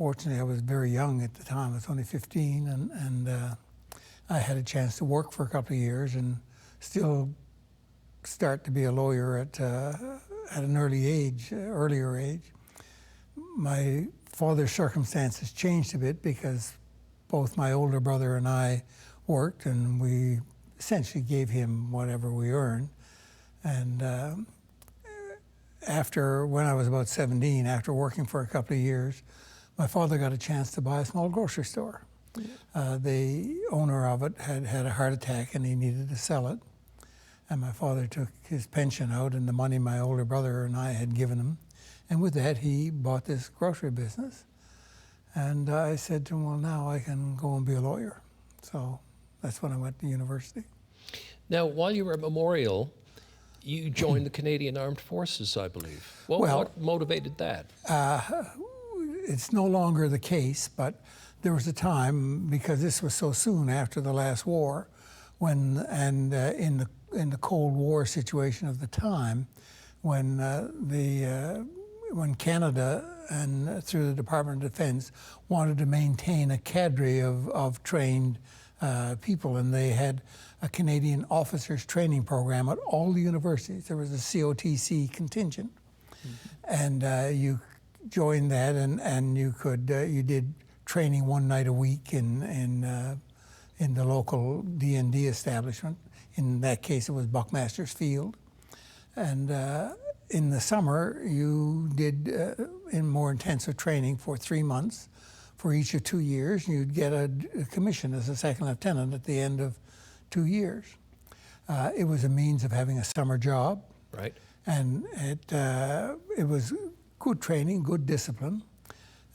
fortunately, I was very young at the time. I was only 15, and I had a chance to work for a couple of years and still start to be a lawyer at an earlier age. My father's circumstances changed a bit because both my older brother and I worked, and we essentially gave him whatever we earned. And when I was about 17, after working for a couple of years, my father got a chance to buy a small grocery store. The owner of it had a heart attack and he needed to sell it. And my father took his pension out and the money my older brother and I had given him. And with that, he bought this grocery business. And I said to him, well, now I can go and be a lawyer. So that's when I went to university. Now, while you were at Memorial, you joined the Canadian Armed Forces, I believe. What motivated that? It's no longer the case, but there was a time, because this was so soon after the last war, in the Cold War situation of the time, when Canada and through the Department of Defense wanted to maintain a cadre of trained people, and they had a Canadian officers training program at all the universities. There was a COTC contingent, and you joined that, and you did training one night a week in the local D&D establishment. In that case, it was Buckmaster's Field, and in the summer you did in more intensive training for 3 months for each of 2 years, and you'd get a commission as a second lieutenant at the end of 2 years. It was a means of having a summer job, right? And it was good training, good discipline,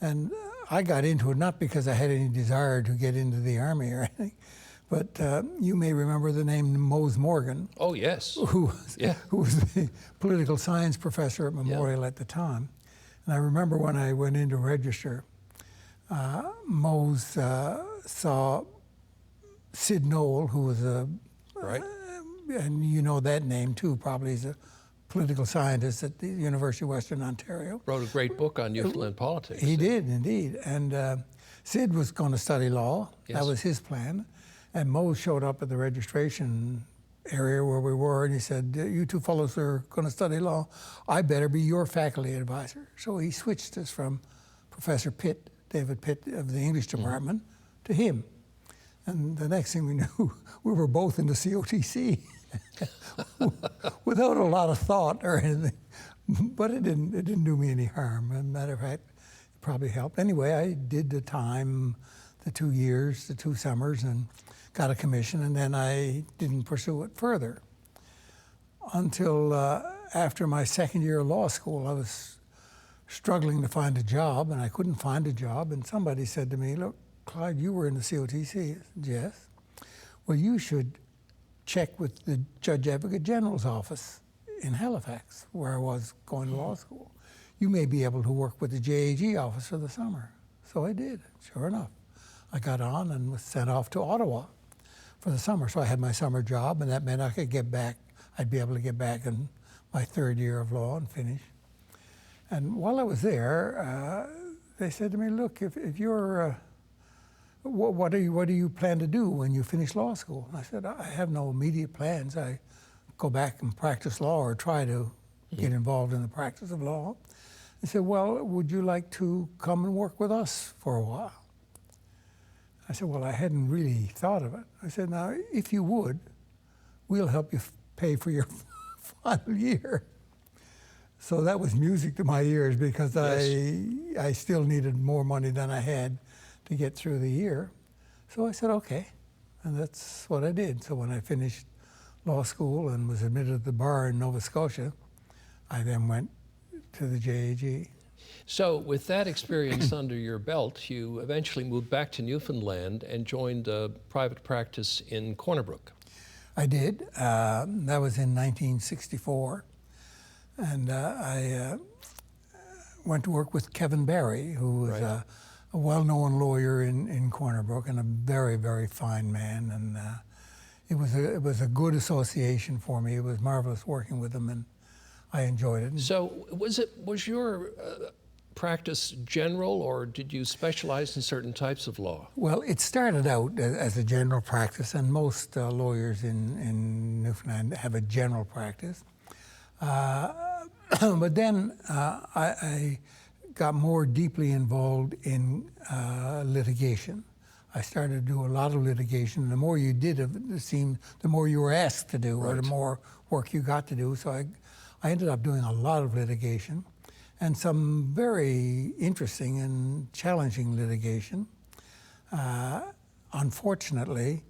and I got into it not because I had any desire to get into the Army or anything, but you may remember the name Mose Morgan. Oh, yes. Who was the political science professor at Memorial at the time. And I remember when I went in to register, Mose saw Sid Noel, who was and you know that name too, probably. He's a political scientist at the University of Western Ontario. Wrote a great book on Newfoundland politics. He did, indeed. And Sid was going to study law. Yes. That was his plan. And Mose showed up at the registration area where we were, and he said, you two fellows are going to study law. I better be your faculty advisor. So he switched us from Professor Pitt, David Pitt of the English department, to him. And the next thing we knew, we were both in the COTC without a lot of thought or anything. But it didn't do me any harm. As a matter of fact, it probably helped. Anyway, I did the time, the 2 years, the 2 summers, and got a commission, and then I didn't pursue it further until after my second year of law school. I was struggling to find a job, and I couldn't find a job, and somebody said to me, look, Clyde, you were in the COTC. I said, yes. Well, you should check with the Judge Advocate General's office in Halifax, where I was going to law school. You may be able to work with the JAG office for the summer. So I did, sure enough. I got on and was sent off to Ottawa for the summer. So I had my summer job, and that meant I could get back. I'd be able to get back in my 3rd year of law and finish. And while I was there, they said to me, look, if you're, what do you plan to do when you finish law school? And I said, I have no immediate plans. I go back and practice law or try to get involved in the practice of law. They said, well, would you like to come and work with us for a while? I said, well, I hadn't really thought of it. I said, now, if you would, we'll help you pay for your final year. So that was music to my ears because I still needed more money than I had to get through the year. So I said, okay, and that's what I did. So when I finished law school and was admitted to the bar in Nova Scotia, I then went to the JAG. So with that experience under your belt, you eventually moved back to Newfoundland and joined a private practice in Corner Brook. I did. That was in 1964. And I went to work with Kevin Barry, who was a well-known lawyer in Corner Brook and a very, very fine man. And it was a good association for me. It was marvelous working with him, and I enjoyed it. So was your practice general, or did you specialize in certain types of law? Well, it started out as a general practice, and most lawyers in Newfoundland have a general practice. But then I got more deeply involved in litigation. I started to do a lot of litigation. The more you did of it, it seemed the more you were asked to do, or the more work you got to do. So I ended up doing a lot of litigation, and some very interesting and challenging litigation. Unfortunately,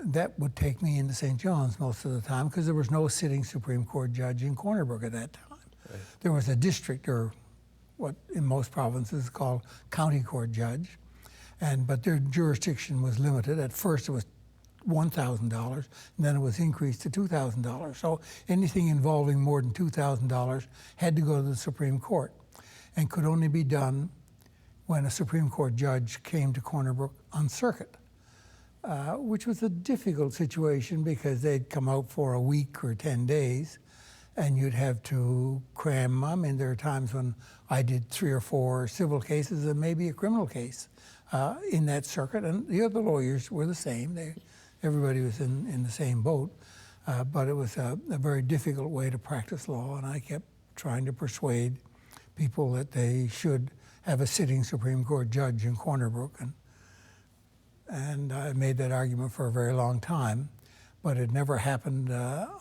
that would take me into St. John's most of the time because there was no sitting Supreme Court judge in Corner Brook at that time. Right. There was a district, or what in most provinces is called county court judge, but their jurisdiction was limited. At first it was $1,000, and then it was increased to $2,000. So anything involving more than $2,000 had to go to the Supreme Court, and could only be done when a Supreme Court judge came to Corner Brook on circuit, which was a difficult situation because they'd come out for a week or 10 days, and you'd have to cram. I mean, there are times when I did 3 or 4 civil cases and maybe a criminal case in that circuit, and the other lawyers were the same. Everybody was in the same boat, but it was a very difficult way to practice law, and I kept trying to persuade people that they should have a sitting Supreme Court judge in Corner Brook, and I made that argument for a very long time, but it never happened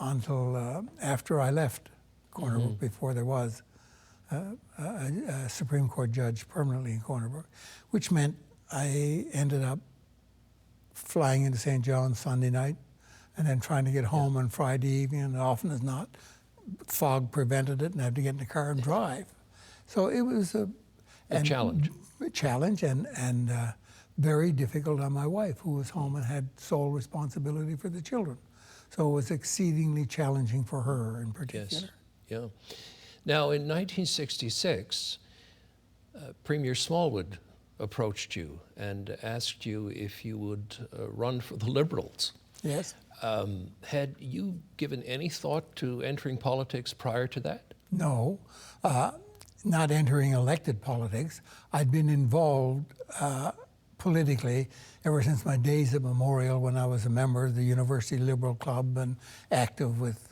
until after I left Corner Brook, before there was a Supreme Court judge permanently in Corner Brook, which meant I ended up flying into St. John's Sunday night and then trying to get home on Friday evening, and often as not, fog prevented it and I had to get in the car and drive. So it was a challenge. A challenge and very difficult on my wife, who was home and had sole responsibility for the children. So it was exceedingly challenging for her in particular. Yes, yeah. Now in 1966, Premier Smallwood approached you and asked you if you would run for the Liberals. Yes. Had you given any thought to entering politics prior to that? No, not entering elected politics. I'd been involved politically ever since my days at Memorial, when I was a member of the University Liberal Club and active with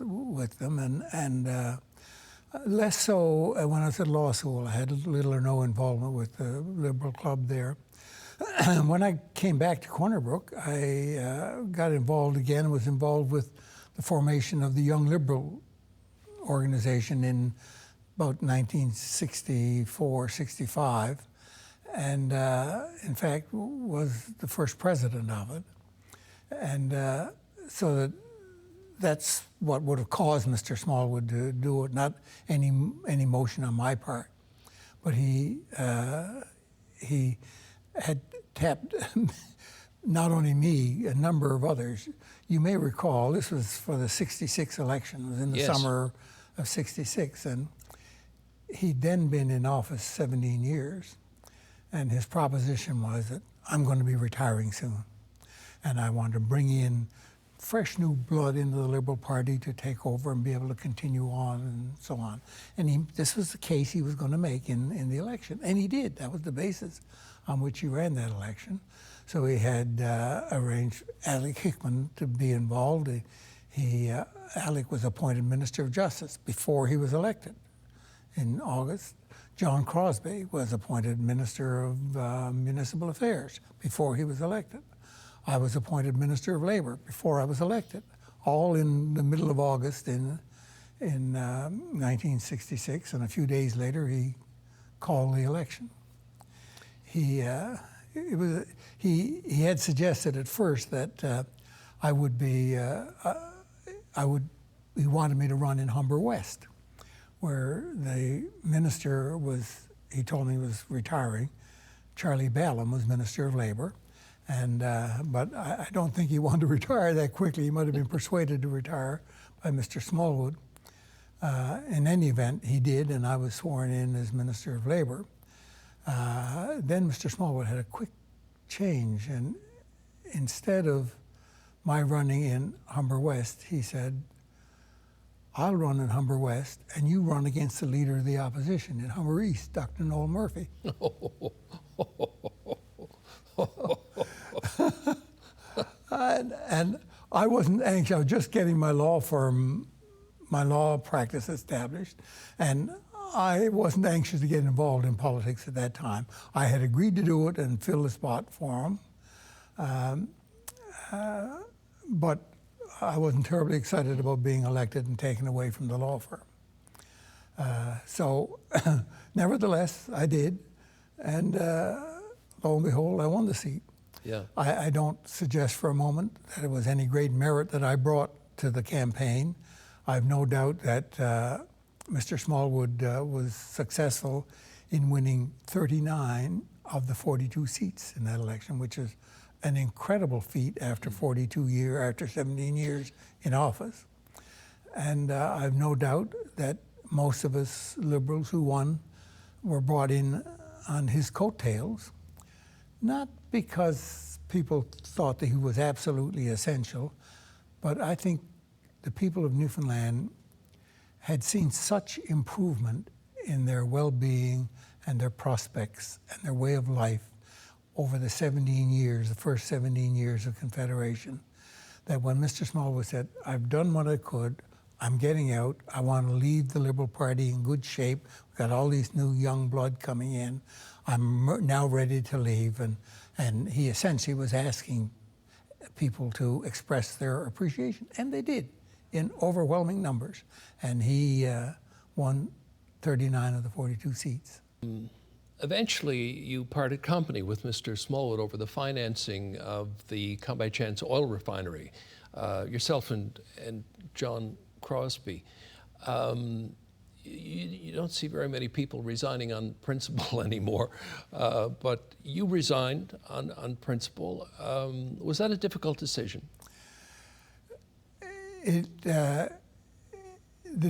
them, and less so when I was at law school. I had little or no involvement with the Liberal Club there. When I came back to Corner Brook, I got involved again, was involved with the formation of the Young Liberal organization in about 1964, 65, and in fact was the first president of it. And so that's what would have caused Mr. Smallwood to do it, not any motion on my part. But he had tapped not only me, a number of others. You may recall, this was for the 66 election. It was in the summer of 66, and he'd then been in office 17 years. And his proposition was that I'm going to be retiring soon, and I want to bring in fresh new blood into the Liberal Party to take over and be able to continue on and so on. And this was the case he was going to make in the election, and he did. That was the basis on which he ran that election. So he had arranged Alec Hickman to be involved. Alec was appointed Minister of Justice before he was elected in August. John Crosby was appointed Minister of Municipal Affairs before he was elected. I was appointed Minister of Labor before I was elected, all in the middle of August in 1966, and a few days later he called the election. He had suggested at first that he wanted me to run in Humber West, where the minister he told me was retiring. Charlie Ballum was Minister of Labor. But I don't think he wanted to retire that quickly. He might have been persuaded to retire by Mr. Smallwood. In any event, he did, and I was sworn in as Minister of Labor. Then Mr. Smallwood had a quick change, and instead of my running in Humber West, he said, I'll run in Humber West, and you run against the leader of the opposition in Humber East, Dr. Noel Murphy. And I wasn't anxious. I was just getting my law firm, my law practice established, and I wasn't anxious to get involved in politics at that time. I had agreed to do it and fill the spot for him, but I wasn't terribly excited about being elected and taken away from the law firm. So, nevertheless, I did, and lo and behold, I won the seat. Yeah. I don't suggest for a moment that it was any great merit that I brought to the campaign. I've no doubt that Mr. Smallwood was successful in winning 39 of the 42 seats in that election, which is an incredible feat after 17 years in office. And I've no doubt that most of us Liberals who won were brought in on his coattails, not because people thought that he was absolutely essential, but I think the people of Newfoundland had seen such improvement in their well-being and their prospects and their way of life over the 17 years, the first 17 years of Confederation, that when Mr. Smallwood said, I've done what I could, I'm getting out, I want to leave the Liberal Party in good shape, we've got all these new young blood coming in, I'm now ready to leave, and he essentially was asking people to express their appreciation, and they did in overwhelming numbers, and he won 39 of the 42 seats. Eventually, you parted company with Mr. Smallwood over the financing of the Come by Chance oil refinery, yourself and John Crosby. You don't see very many people resigning on principle anymore, but you resigned on principle. Was that a difficult decision? The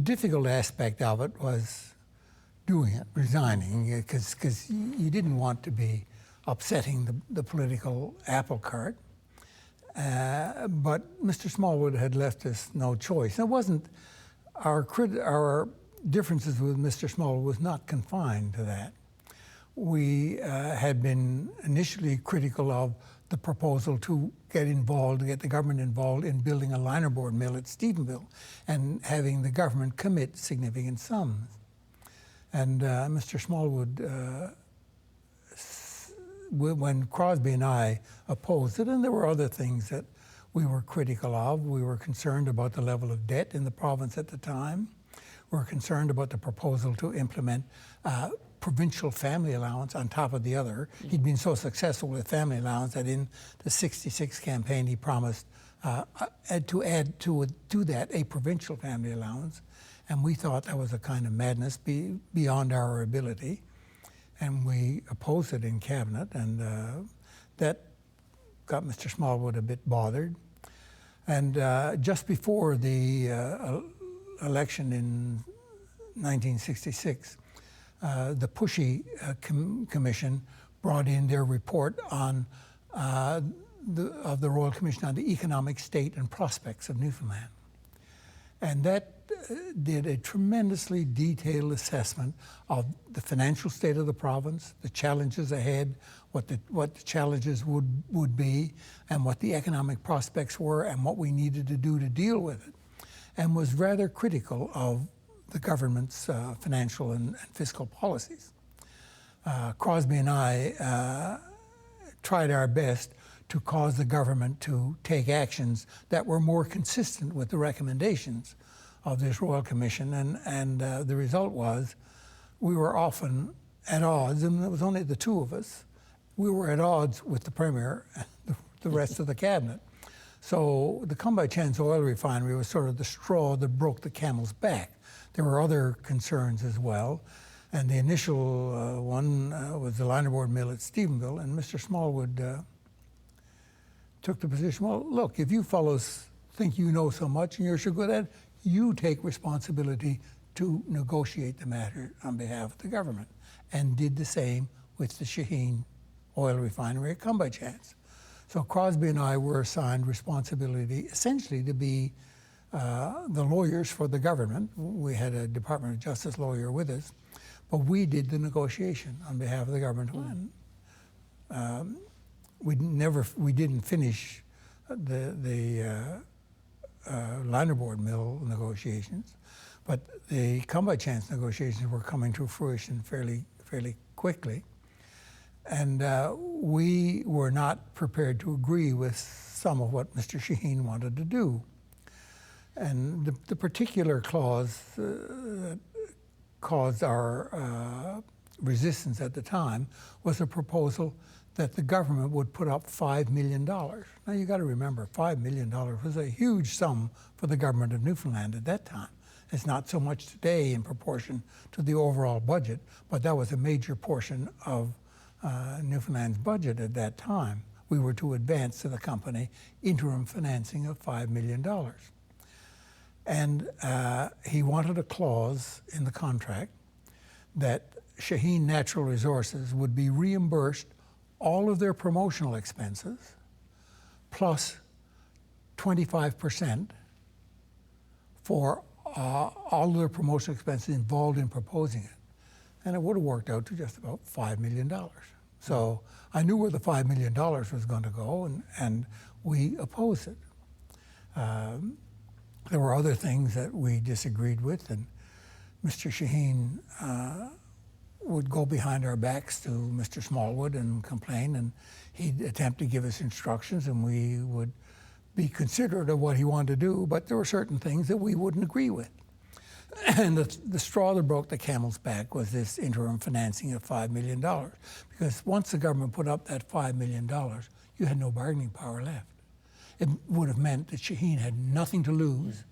difficult aspect of it was doing it, resigning, because you didn't want to be upsetting the political apple cart. But Mr. Smallwood had left us no choice. It wasn't our differences with Mr. Smallwood was not confined to that. We had been initially critical of the proposal to get the government involved in building a linerboard mill at Stephenville and having the government commit significant sums. And Mr. Smallwood, when Crosby and I opposed it, and there were other things that we were critical of, we were concerned about the level of debt in the province at the time. We were concerned about the proposal to implement provincial family allowance on top of the other. He'd been so successful with family allowance that in the '66 campaign he promised to add to that a provincial family allowance. And we thought that was a kind of madness beyond our ability. And we opposed it in cabinet, and that got Mr. Smallwood a bit bothered. And just before the election in 1966, the Pushy Commission brought in their report on the Royal Commission on the Economic State and Prospects of Newfoundland. And that did a tremendously detailed assessment of the financial state of the province, the challenges ahead, what the challenges would be, and what the economic prospects were, and what we needed to do to deal with it, and was rather critical of the government's financial and fiscal policies. Crosby and I tried our best to cause the government to take actions that were more consistent with the recommendations of this Royal Commission, and the result was we were often at odds, and it was only the two of us. We were at odds with the Premier and the rest of the cabinet. So the Come by Chance oil refinery was sort of the straw that broke the camel's back. There were other concerns as well, and the initial one was the linerboard mill at Stephenville, and Mr. Smallwood took the position, well, look, if you fellows think you know so much and you're so good at it, you take responsibility to negotiate the matter on behalf of the government, and did the same with the Shaheen oil refinery at Come by Chance. So Crosby and I were assigned responsibility essentially to be the lawyers for the government. We had a Department of Justice lawyer with us, but we did the negotiation on behalf of the government. And, we didn't finish the linerboard mill negotiations, but the come by chance negotiations were coming to fruition fairly quickly. And we were not prepared to agree with some of what Mr. Shaheen wanted to do. And the particular clause that caused our resistance at the time was a proposal that the government would put up $5 million. Now you got to remember, $5 million was a huge sum for the government of Newfoundland at that time. It's not so much today in proportion to the overall budget, but that was a major portion of Newfoundland's budget at that time. We were to advance to the company interim financing of $5 million. And he wanted a clause in the contract that Shaheen Natural Resources would be reimbursed all of their promotional expenses plus 25% for all of their promotional expenses involved in proposing it. And it would have worked out to just about $5 million. So I knew where the $5 million was going to go, and we opposed it. There were other things that we disagreed with, and Mr. Shaheen would go behind our backs to Mr. Smallwood and complain, and he'd attempt to give us instructions, and we would be considerate of what he wanted to do, but there were certain things that we wouldn't agree with. And the straw that broke the camel's back was this interim financing of $5 million, because once the government put up that $5 million, you had no bargaining power left. It would have meant that Shaheen had nothing to lose,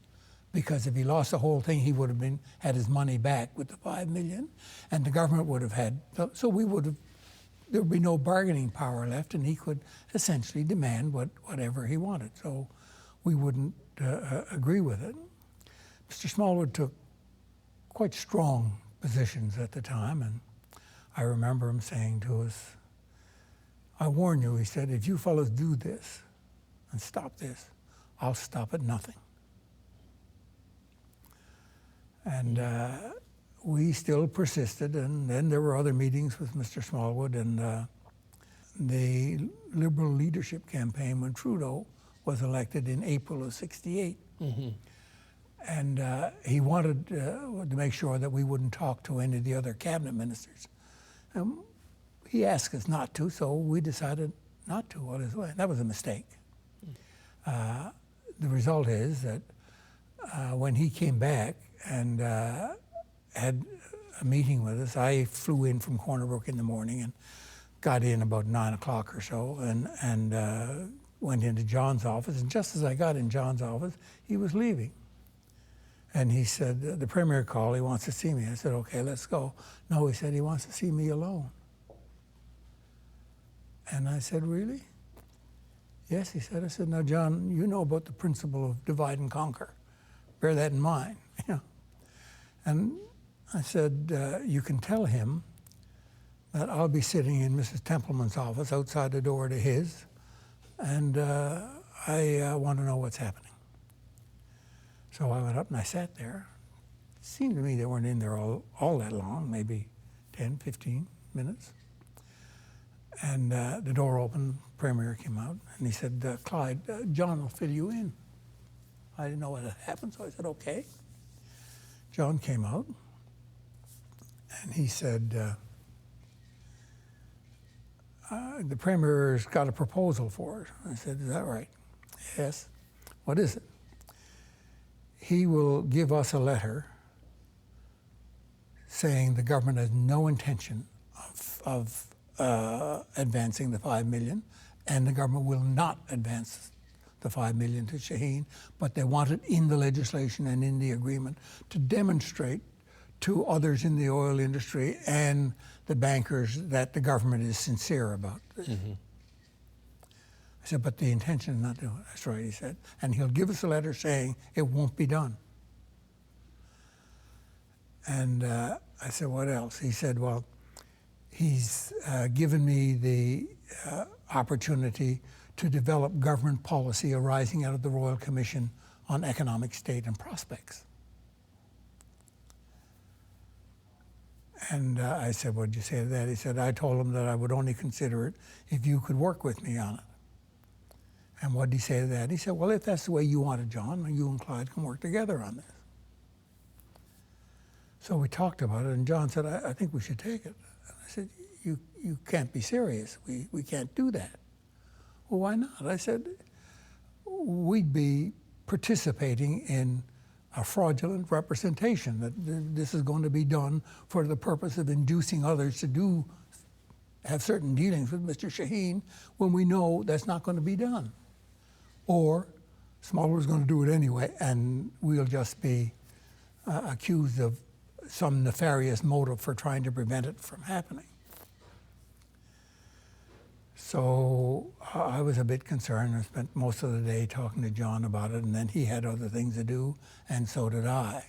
because if he lost the whole thing, he would have had his money back with the $5 million, and the government would have had, so there would be no bargaining power left, and he could essentially demand whatever he wanted. So we wouldn't agree with it. Mr. Smallwood took quite strong positions at the time, and I remember him saying to us, "I warn you," he said, "if you fellows do this and stop this, I'll stop at nothing." And we still persisted, and then there were other meetings with Mr. Smallwood, and the Liberal leadership campaign when Trudeau was elected in April of '68. Mm-hmm. And he wanted to make sure that we wouldn't talk to any of the other cabinet ministers. He asked us not to, so we decided not to. Well, that was a mistake. The result is that when he came back and had a meeting with us, I flew in from Corner Brook in the morning and got in about 9 o'clock or so, and went into John's office. And just as I got in John's office, he was leaving. And he said, "The Premier called, he wants to see me." I said, "Okay, let's go." No, he said, "He wants to see me alone." And I said, "Really?" "Yes," he said. I said, "Now, John, you know about the principle of divide and conquer. Bear that in mind." And I said, "You can tell him that I'll be sitting in Mrs. Templeman's office outside the door to his, and I want to know what's happening." So I went up and I sat there. It seemed to me they weren't in there all that long, maybe 10, 15 minutes. And the door opened, the Premier came out, and he said, "Clyde, John will fill you in." I didn't know what had happened, so I said, "Okay." John came out, and he said, "The Premier's got a proposal for us." I said, "Is that right?" "Yes." "What is it?" "He will give us a letter saying the government has no intention of advancing the $5 million, and the government will not advance the $5 million to Shaheen, but they want it in the legislation and in the agreement to demonstrate to others in the oil industry and the bankers that the government is sincere about this." Mm-hmm. I said, "But the intention is not to do it." "That's right," he said. "And he'll give us a letter saying it won't be done." And I said, "What else?" He said, "Well, he's given me the opportunity to develop government policy arising out of the Royal Commission on economic state and prospects. And I said, what did you say to that? He said, I told him that I would only consider it if you could work with me on it. And what did he say to that? He said, well, if that's the way you want it, John, you and Clyde can work together on this. So we talked about it, and John said, I think we should take it. And I said, you can't be serious. We can't do that. Well, why not? I said, we'd be participating in a fraudulent representation that this is going to be done for the purpose of inducing others to have certain dealings with Mr. Shaheen when we know that's not going to be done. Or Smallwood's going to do it anyway, and we'll just be accused of some nefarious motive for trying to prevent it from happening. So I was a bit concerned. I spent most of the day talking to John about it, and then he had other things to do, and so did I.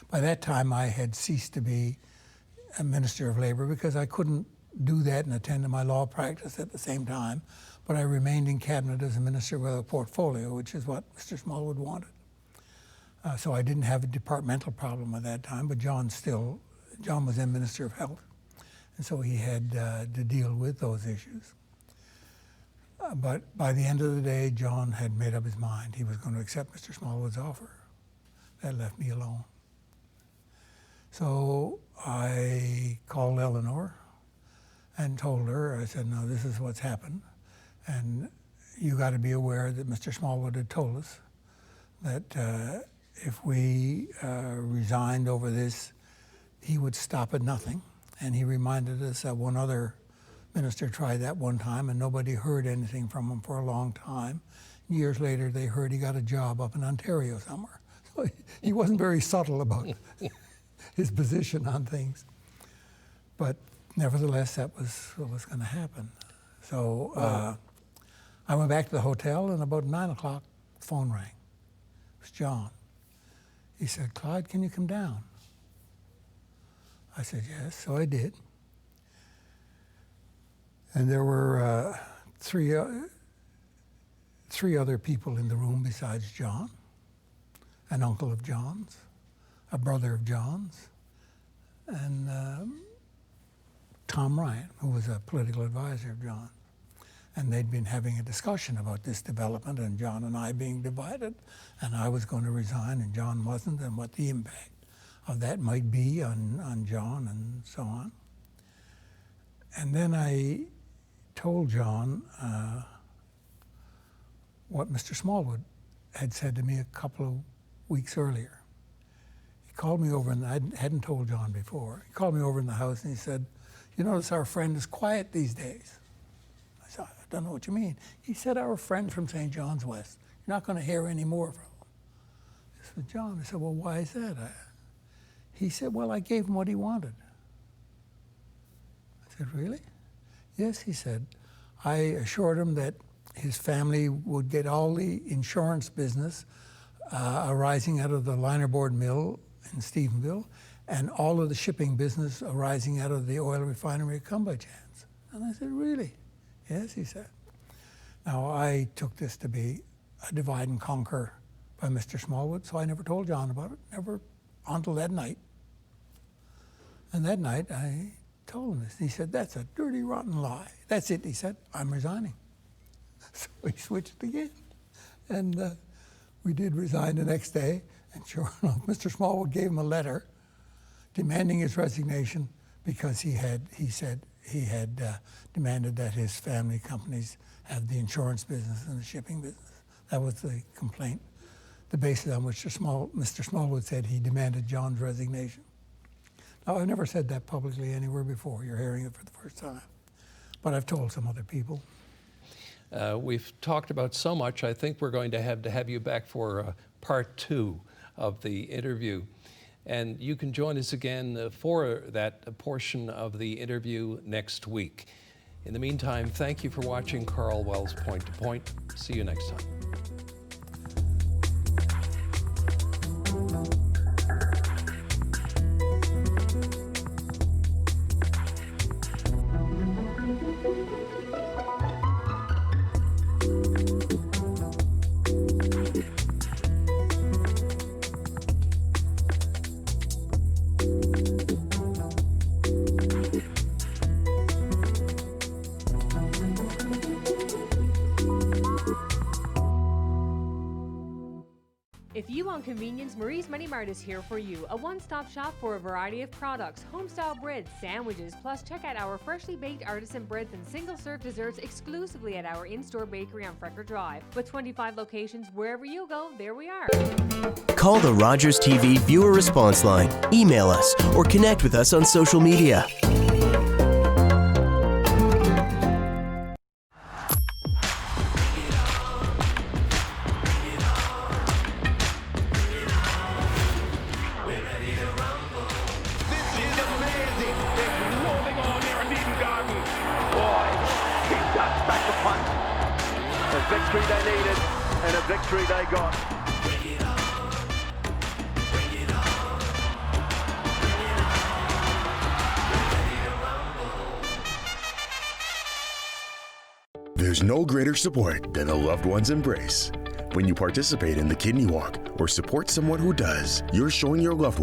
By that time, I had ceased to be a Minister of Labor because I couldn't do that and attend to my law practice at the same time, but I remained in Cabinet as a Minister with a portfolio, which is what Mr. Smallwood wanted. So I didn't have a departmental problem at that time, but John was then Minister of Health, and so he had to deal with those issues. But by the end of the day, John had made up his mind. He was going to accept Mr. Smallwood's offer. That left me alone. So I called Eleanor and told her, I said, no, this is what's happened. And you got to be aware that Mr. Smallwood had told us that if we resigned over this, he would stop at nothing. And he reminded us that one other minister tried that one time, and nobody heard anything from him for a long time. Years later, they heard he got a job up in Ontario somewhere. So he wasn't very subtle about his position on things. But nevertheless, that was what was going to happen. So I went back to the hotel, and about 9 o'clock, the phone rang. It was John. He said, Clyde, can you come down? I said, yes, so I did. And there were three other people in the room besides John, an uncle of John's, a brother of John's, and Tom Ryan, who was a political advisor of John. And they'd been having a discussion about this development and John and I being divided, and I was going to resign and John wasn't, and what the impact of that might be on John and so on. And then I told John what Mr. Smallwood had said to me a couple of weeks earlier. He called me over, and I hadn't told John before. He called me over in the house and he said, you notice our friend is quiet these days. I said, I don't know what you mean. He said, our friend from St. John's West, you're not going to hear any more from him. I said, John, I said, well, why is that? He said, well, I gave him what he wanted. I said, really? Yes, he said. I assured him that his family would get all the insurance business arising out of the linerboard mill in Stephenville and all of the shipping business arising out of the oil refinery at Cumberchans. And I said, really? Yes, he said. Now, I took this to be a divide and conquer by Mr. Smallwood, so I never told John about it, never until that night. And that night, I told him this. He said, that's a dirty, rotten lie. That's it, he said, I'm resigning. So he switched again. And we did resign the next day. And sure enough, Mr. Smallwood gave him a letter demanding his resignation because he said he had demanded that his family companies have the insurance business and the shipping business. That was the complaint, the basis on which Mr. Smallwood said he demanded John's resignation. Now, I've never said that publicly anywhere before. You're hearing it for the first time. But I've told some other people. We've talked about so much, I think we're going to have you back for part 2 of the interview. And you can join us again for that portion of the interview next week. In the meantime, thank you for watching Karl Wells Point to Point. See you next time. If you want convenience, Marie's Mini Mart is here for you. A one-stop shop for a variety of products, home-style breads, sandwiches, plus check out our freshly baked artisan breads and single-serve desserts exclusively at our in-store bakery on Frecker Drive. With 25 locations, wherever you go, there we are. Call the Rogers TV viewer response line, email us, or connect with us on social media. Victory they needed and a victory they got. There's no greater support than a loved one's embrace. When you participate in the Kidney Walk or support someone who does, you're showing your loved